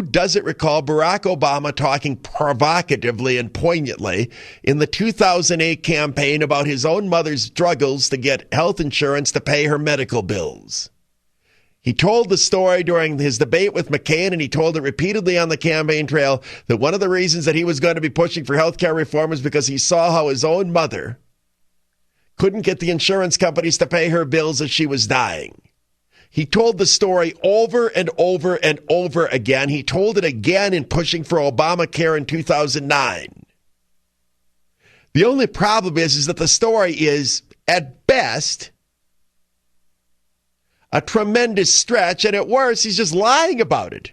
Who doesn't recall Barack Obama talking provocatively and poignantly in the 2008 campaign about his own mother's struggles to get health insurance to pay her medical bills? He told the story during his debate with McCain, and he told it repeatedly on the campaign trail that one of the reasons that he was going to be pushing for health care reform was because he saw how his own mother couldn't get the insurance companies to pay her bills as she was dying. He told the story over and over and over again. He told it again in pushing for Obamacare in 2009. The only problem is that the story is, at best, a tremendous stretch, and at worst, he's just lying about it.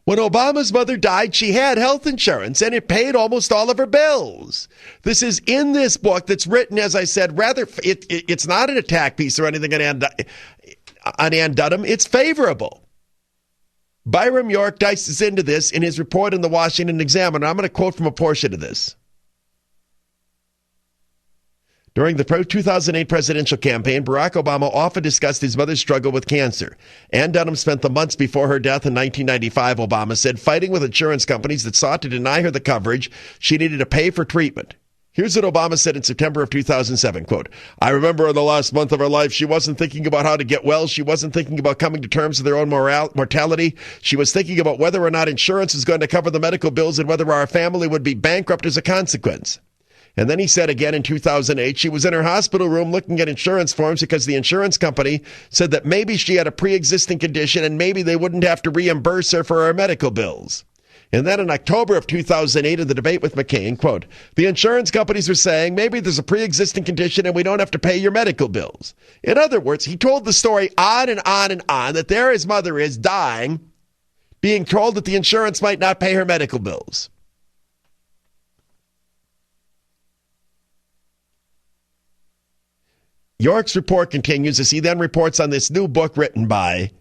When Obama's mother died, she had health insurance, and it paid almost all of her bills. This is in this book that's written, as I said, it's not an attack piece or anything on Ann Dunham. It's favorable. Byram York dices into this in his report in the Washington Examiner. I'm going to quote from a portion of this. During the 2008 presidential campaign, Barack Obama often discussed his mother's struggle with cancer. Ann Dunham spent the months before her death in 1995, Obama said, fighting with insurance companies that sought to deny her the coverage she needed to pay for treatment. Here's what Obama said in September of 2007, quote, I remember in the last month of her life, she wasn't thinking about how to get well. She wasn't thinking about coming to terms with her own mortality. She was thinking about whether or not insurance is going to cover the medical bills and whether our family would be bankrupt as a consequence. And then he said again in 2008, she was in her hospital room looking at insurance forms because the insurance company said that maybe she had a pre-existing condition and maybe they wouldn't have to reimburse her for her medical bills. And then in October of 2008, in the debate with McCain, quote, the insurance companies were saying maybe there's a pre-existing condition and we don't have to pay your medical bills. In other words, he told the story on and on and on that there his mother is dying, being told that the insurance might not pay her medical bills. York's report continues as he then reports on this new book written by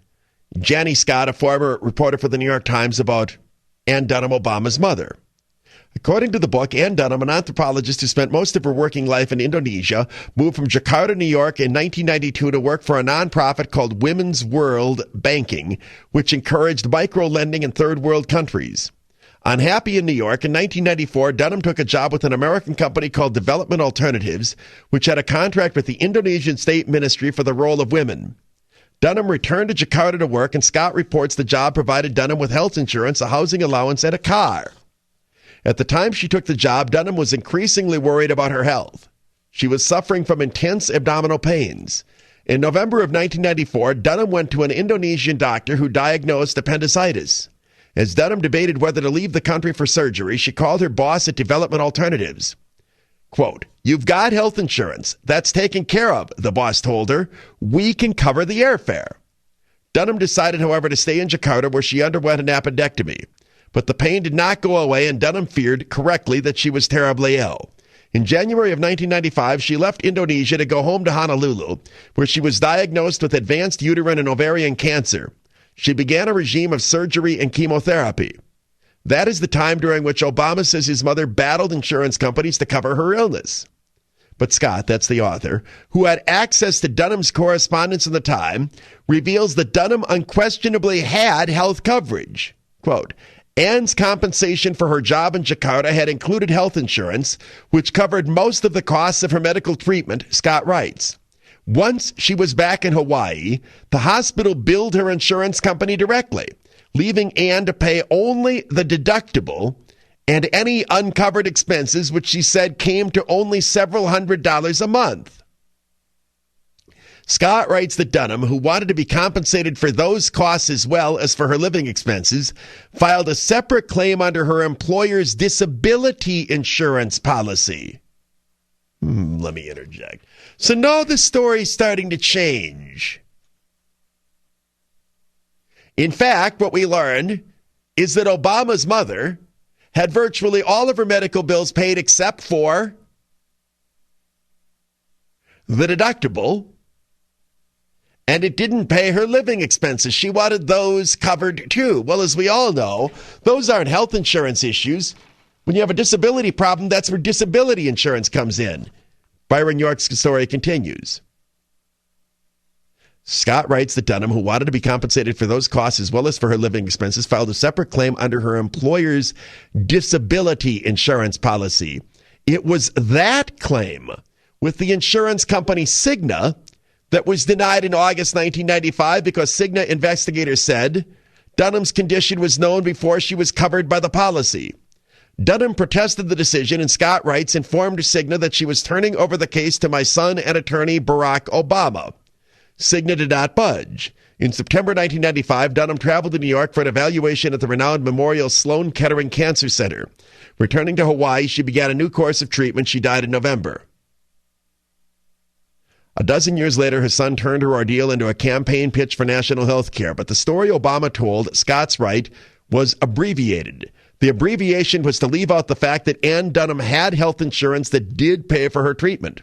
Jenny Scott, a former reporter for the New York Times, about Ann Dunham, Obama's mother. According to the book, Ann Dunham, an anthropologist who spent most of her working life in Indonesia, moved from Jakarta, New York in 1992 to work for a nonprofit called Women's World Banking, which encouraged micro-lending in third world countries. Unhappy in New York, in 1994, Dunham took a job with an American company called Development Alternatives, which had a contract with the Indonesian State Ministry for the role of women. Dunham returned to Jakarta to work, and Scott reports the job provided Dunham with health insurance, a housing allowance, and a car. At the time she took the job, Dunham was increasingly worried about her health. She was suffering from intense abdominal pains. In November of 1994, Dunham went to an Indonesian doctor who diagnosed appendicitis. As Dunham debated whether to leave the country for surgery, she called her boss at Development Alternatives. Quote, you've got health insurance. That's taken care of, the boss told her. We can cover the airfare. Dunham decided, however, to stay in Jakarta where she underwent an appendectomy. But the pain did not go away, and Dunham feared, correctly, that she was terribly ill. In January of 1995, she left Indonesia to go home to Honolulu, where she was diagnosed with advanced uterine and ovarian cancer. She began a regime of surgery and chemotherapy. That is the time during which Obama says his mother battled insurance companies to cover her illness. But Scott, that's the author, who had access to Dunham's correspondence in the time, reveals that Dunham unquestionably had health coverage. Quote, Ann's compensation for her job in Jakarta had included health insurance, which covered most of the costs of her medical treatment, Scott writes. Once she was back in Hawaii, the hospital billed her insurance company directly, leaving Ann to pay only the deductible and any uncovered expenses, which she said came to only several $100s a month. Scott writes that Dunham, who wanted to be compensated for those costs as well as for her living expenses, filed a separate claim under her employer's disability insurance policy. Let me interject. So now the story's starting to change. In fact, what we learned is that Obama's mother had virtually all of her medical bills paid except for the deductible, and it didn't pay her living expenses. She wanted those covered too. Well, as we all know, those aren't health insurance issues. When you have a disability problem, that's where disability insurance comes in. Byron York's story continues. Scott writes that Dunham, who wanted to be compensated for those costs as well as for her living expenses, filed a separate claim under her employer's disability insurance policy. It was that claim with the insurance company Cigna that was denied in August 1995 because Cigna investigators said Dunham's condition was known before she was covered by the policy. Dunham protested the decision, and Scott writes, informed Cigna that she was turning over the case to my son and attorney Barack Obama. Cigna did not budge. In September 1995, Dunham traveled to New York for an evaluation at the renowned Memorial Sloan Kettering Cancer Center. Returning to Hawaii, she began a new course of treatment. She died in November. A dozen years later, her son turned her ordeal into a campaign pitch for national health care. But the story Obama told, Scott's right, was abbreviated. The abbreviation was to leave out the fact that Ann Dunham had health insurance that did pay for her treatment.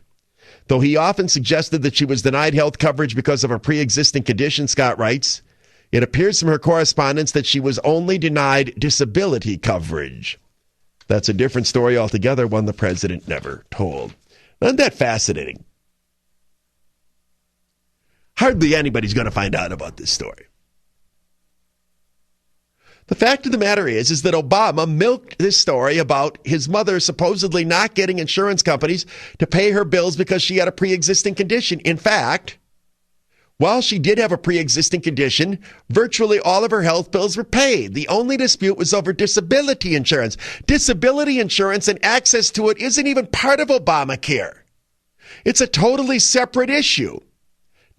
Though he often suggested that she was denied health coverage because of a pre-existing condition, Scott writes, it appears from her correspondence that she was only denied disability coverage. That's a different story altogether, one the president never told. Isn't that fascinating? Hardly anybody's going to find out about this story. The fact of the matter is that Obama milked this story about his mother supposedly not getting insurance companies to pay her bills because she had a pre-existing condition. In fact, while she did have a pre-existing condition, virtually all of her health bills were paid. The only dispute was over disability insurance. Disability insurance and access to it isn't even part of Obamacare. It's a totally separate issue.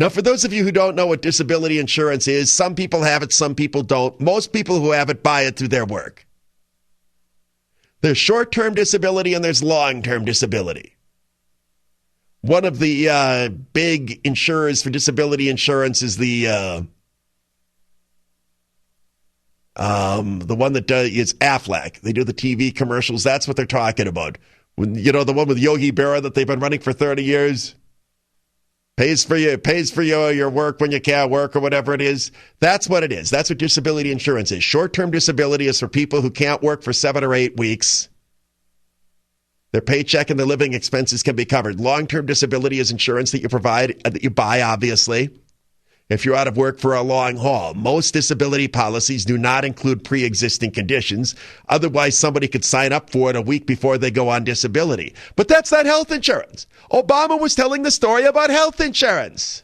Now, for those of you who don't know what disability insurance is, some people have it, some people don't. Most people who have it buy it through their work. There's short-term disability and there's long-term disability. One of the big insurers for disability insurance is the one that is Aflac. They do the TV commercials. That's what they're talking about. You know, the one with Yogi Berra that they've been running for 30 years. Pays for your work when you can't work or whatever it is. That's what it is. That's what disability insurance is. Short-term disability is for people who can't work for 7 or 8 weeks. Their paycheck and their living expenses can be covered. Long-term disability is insurance that you provide, that you buy, obviously, if you're out of work for a long haul. Most disability policies do not include pre-existing conditions. Otherwise, somebody could sign up for it a week before they go on disability. But that's not health insurance. Obama was telling the story about health insurance.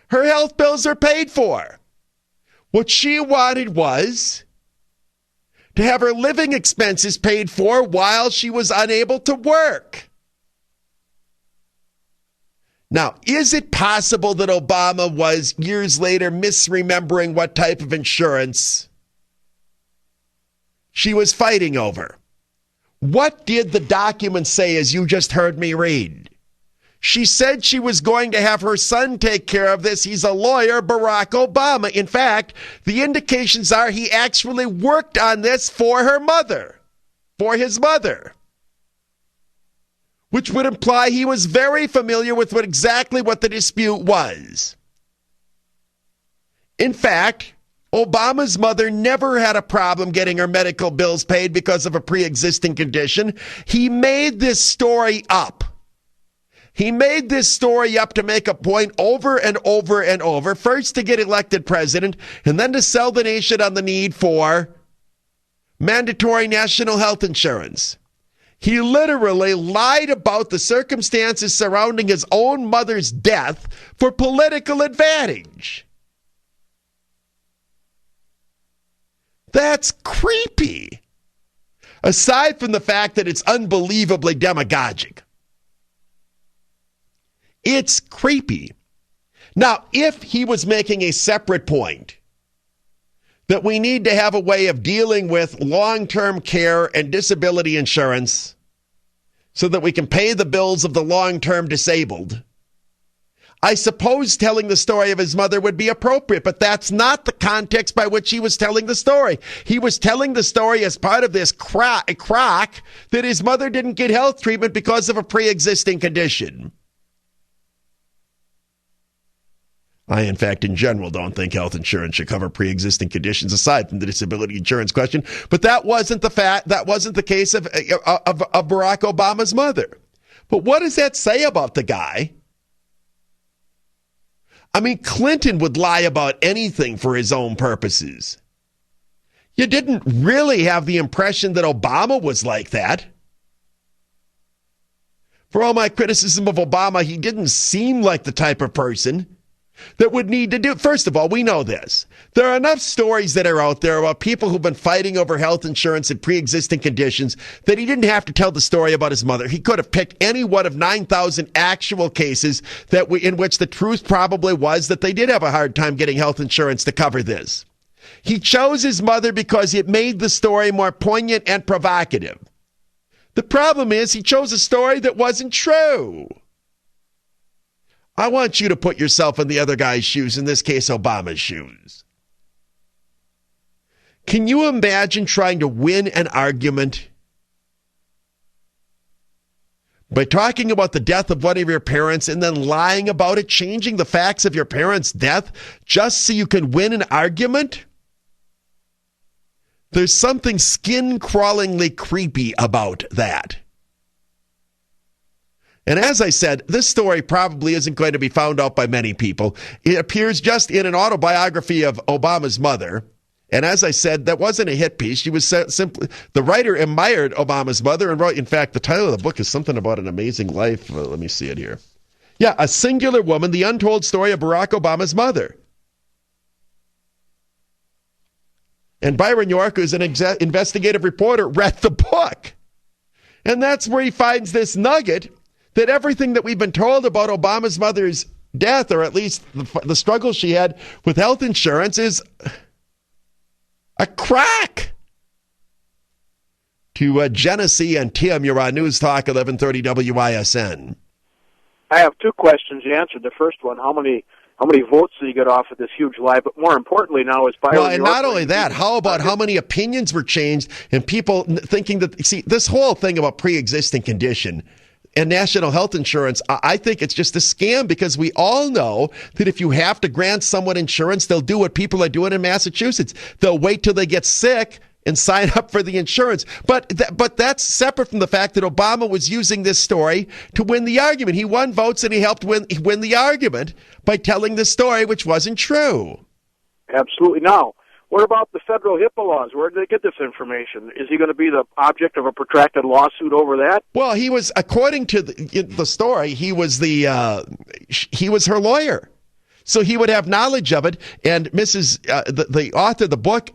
Her health bills are paid for. What she wanted was to have her living expenses paid for while she was unable to work. Now, is it possible that Obama was years later misremembering what type of insurance she was fighting over? What did the document say, as you just heard me read? She said she was going to have her son take care of this. He's a lawyer, Barack Obama. In fact, the indications are he actually worked on this for her mother, for his mother, which would imply he was very familiar with exactly what the dispute was. In fact, Obama's mother never had a problem getting her medical bills paid because of a pre-existing condition. He made this story up. He made this story up to make a point over and over and over, first to get elected president, and then to sell the nation on the need for mandatory national health insurance. He literally lied about the circumstances surrounding his own mother's death for political advantage. That's creepy. Aside from the fact that it's unbelievably demagogic. It's creepy. Now, if he was making a separate point that we need to have a way of dealing with long-term care and disability insurance so that we can pay the bills of the long-term disabled, I suppose telling the story of his mother would be appropriate, but that's not the context by which he was telling the story. He was telling the story as part of this crock that his mother didn't get health treatment because of a pre-existing condition. I, in fact, in general, don't think health insurance should cover pre-existing conditions aside from the disability insurance question. But that wasn't the case of Barack Obama's mother. But what does that say about the guy? I mean, Clinton would lie about anything for his own purposes. You didn't really have the impression that Obama was like that. For all my criticism of Obama, he didn't seem like the type of person that would need to do. First of all, we know this. There are enough stories that are out there about people who've been fighting over health insurance and pre-existing conditions that he didn't have to tell the story about his mother. He could have picked any one of 9,000 actual cases in which the truth probably was that they did have a hard time getting health insurance to cover this. He chose his mother because it made the story more poignant and provocative. The problem is he chose a story that wasn't true. I want you to put yourself in the other guy's shoes, in this case, Obama's shoes. Can you imagine trying to win an argument by talking about the death of one of your parents and then lying about it, changing the facts of your parents' death just so you can win an argument? There's something skin-crawlingly creepy about that. And as I said, this story probably isn't going to be found out by many people. It appears just in an autobiography of Obama's mother. And as I said, that wasn't a hit piece. She was simply, the writer admired Obama's mother and wrote, in fact, the title of the book is something about an amazing life. Let me see it here. Yeah, A Singular Woman, The Untold Story of Barack Obama's Mother. And Byron York, who's an investigative reporter, read the book. And that's where he finds this nugget that everything that we've been told about Obama's mother's death, or at least the struggle she had with health insurance, is a crack. To Genesee and Tim, you're on News Talk 1130 WISN. I have two questions. You answered the first one. How many votes did he get off of this huge lie? But more importantly now is Byron Well, and not only that, how about how many opinions were changed and people thinking that, see, this whole thing about pre-existing condition and national health insurance, I think it's just a scam, because we all know that if you have to grant someone insurance, they'll do what people are doing in Massachusetts. They'll wait till they get sick and sign up for the insurance. But that's separate from the fact that Obama was using this story to win the argument. He won votes and he helped win the argument by telling the story, which wasn't true. Absolutely. Now, what about the federal HIPAA laws? Where did they get this information? Is he going to be the object of a protracted lawsuit over that? Well, he was, according to the story, he was her lawyer. So he would have knowledge of it. And the author of the book,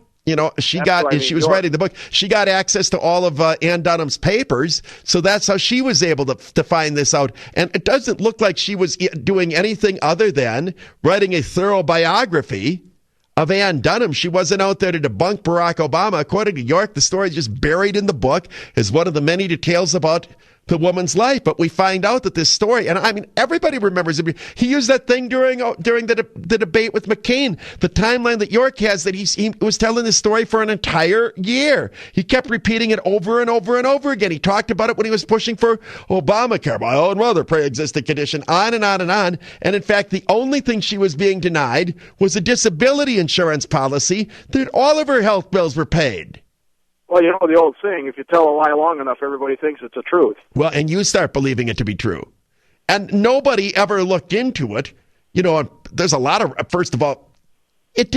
she was writing the book. She got access to all of Ann Dunham's papers, so that's how she was able to find this out. And it doesn't look like she was doing anything other than writing a thorough biography of Ann Dunham. She wasn't out there to debunk Barack Obama. According to York, the story is just buried in the book as one of the many details about the woman's life. But we find out that this story, and I mean, everybody remembers it. He used that thing during the debate with McCain. The timeline that York has, that he was telling this story for an entire year. He kept repeating it over and over and over again. He talked about it when he was pushing for Obamacare, my own mother, pre-existing condition, on and on and on. And in fact, the only thing she was being denied was a disability insurance policy that all of her health bills were paid. Well, you know the old saying, if you tell a lie long enough, everybody thinks it's a truth. Well, and you start believing it to be true. And nobody ever looked into it. There's a lot of, first of all, it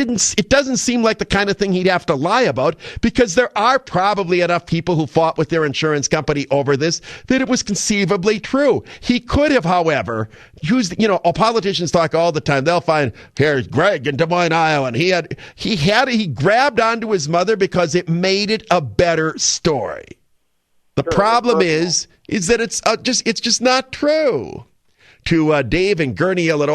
doesn't seem like the kind of thing he'd have to lie about, because there are probably enough people who fought with their insurance company over this that it was conceivably true. He could have, however, used, politicians talk all the time. They'll find, here's Greg in Des Moines, Iowa, and he grabbed onto his mother because it made it a better story. The problem is that it's just not true. To Dave in Gurnee, Illinois.